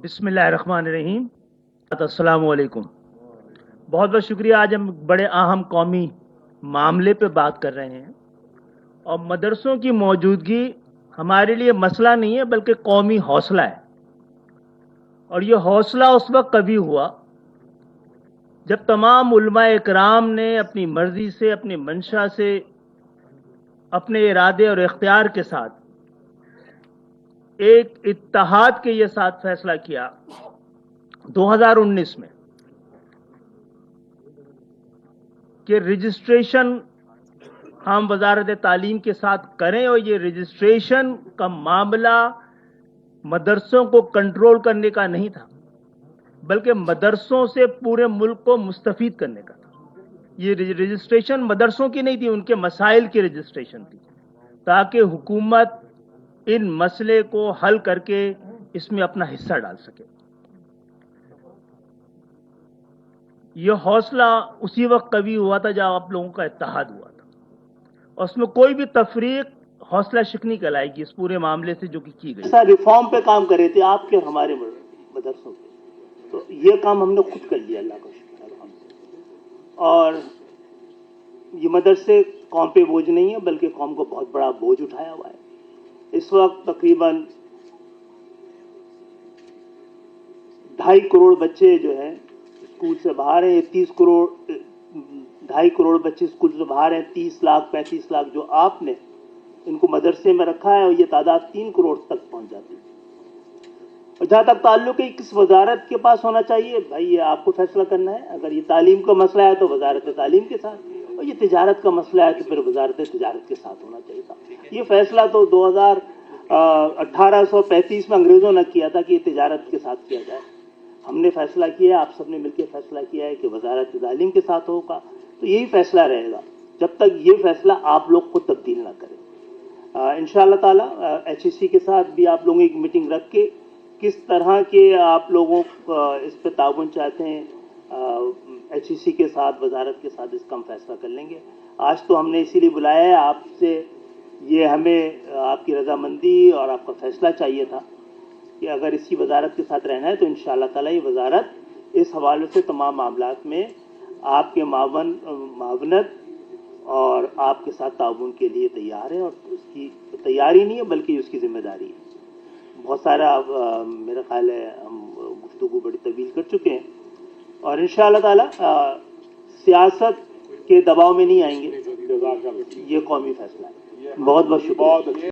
बिस्मिल्लाहिर्रहमानिर्रहीम। अस्सलाम वालेकुम। बहुत बहुत शुक्रिया। आज हम बड़े अहम कौमी मामले पे बात कर रहे हैं और मदरसों की मौजूदगी हमारे लिए मसला नहीं है बल्कि कौमी हौसला है। और ये हौसला उस वक्त कभी हुआ जब तमाम उलमा इकराम ने अपनी मर्जी से, अपनी मंशा से, अपने इरादे और इख्तियार के साथ एक इत्तेहाद के ये साथ फैसला किया 2019 में कि रजिस्ट्रेशन हम वजारत तालीम के साथ करें और ये रजिस्ट्रेशन का मामला मदरसों को कंट्रोल करने का नहीं था बल्कि मदरसों से पूरे मुल्क को मुस्तफीद करने का था। ये रजिस्ट्रेशन मदरसों की नहीं थी, उनके मसाइल की रजिस्ट्रेशन थी ताकि हुकूमत इन मसले को हल करके इसमें अपना हिस्सा डाल सके। यह हौसला उसी वक्त कभी हुआ था जब आप लोगों का इत्तेहाद हुआ था और उसमें कोई भी तफरीक हौसला शिकनी कहलाएगी इस पूरे मामले से जो कि की गई। सर रिफॉर्म पे काम कर रहे थे आपके हमारे मदरसों पे, तो ये काम हमने खुद कर लिया, अल्लाह का शुक्र है। और ये मदरसे कौम पे बोझ नहीं है बल्कि कौम को बहुत बड़ा बोझ उठाया हुआ है। इस वक्त तकरीबन 2.5 करोड़ बच्चे जो है स्कूल से बाहर हैं। 2.5 करोड़ बच्चे स्कूल से बाहर हैं। 30 लाख 35 लाख जो आपने इनको मदरसे में रखा है और ये तादाद 3 करोड़ तक पहुंच जाती है। और जहां तक ताल्लुक है किस वजारत के पास होना चाहिए, भाई ये आपको फैसला करना है। अगर ये तालीम का मसला है तो वजारत तालीम के साथ, और ये तिजारत का मसला है तो फिर वजारत तिजारत के साथ होना चाहिए था। ये फैसला तो 1835 में अंग्रेजों ने किया था कि ये तिजारत के साथ किया जाए। हमने फैसला किया, आप सबने मिलकर फैसला किया है कि वजारत तालीम के साथ होगा, तो यही फैसला रहेगा जब तक ये फैसला आप लोग खुद तब्दील ना करें। इंशाअल्लाह ताला HEC के साथ भी आप लोगों एक मीटिंग रख के किस तरह के आप लोगों इस पर ताउन चाहते हैं, HEC के साथ, वजारत के साथ इसका हम फैसला कर लेंगे। आज तो हमने इसीलिए बुलाया है आपसे, ये हमें आपकी रजामंदी और आपका फैसला चाहिए था कि अगर इसी वजारत के साथ रहना है तो इंशाअल्लाह ताला ये वजारत इस हवाले से तमाम मामलात में आपके मावनत और आपके साथ ताउन के लिए तैयार है। और उसकी तैयारी नहीं है बल्कि उसकी जिम्मेदारी है। बहुत सारा मेरा ख्याल है हम गुफ्तगू बड़ी तवील कर चुके हैं और इंशाअल्लाह ताला सियासत के दबाव में नहीं आएंगे। ये कौमी फैसला है। बहुत बहुत शुक्रिया।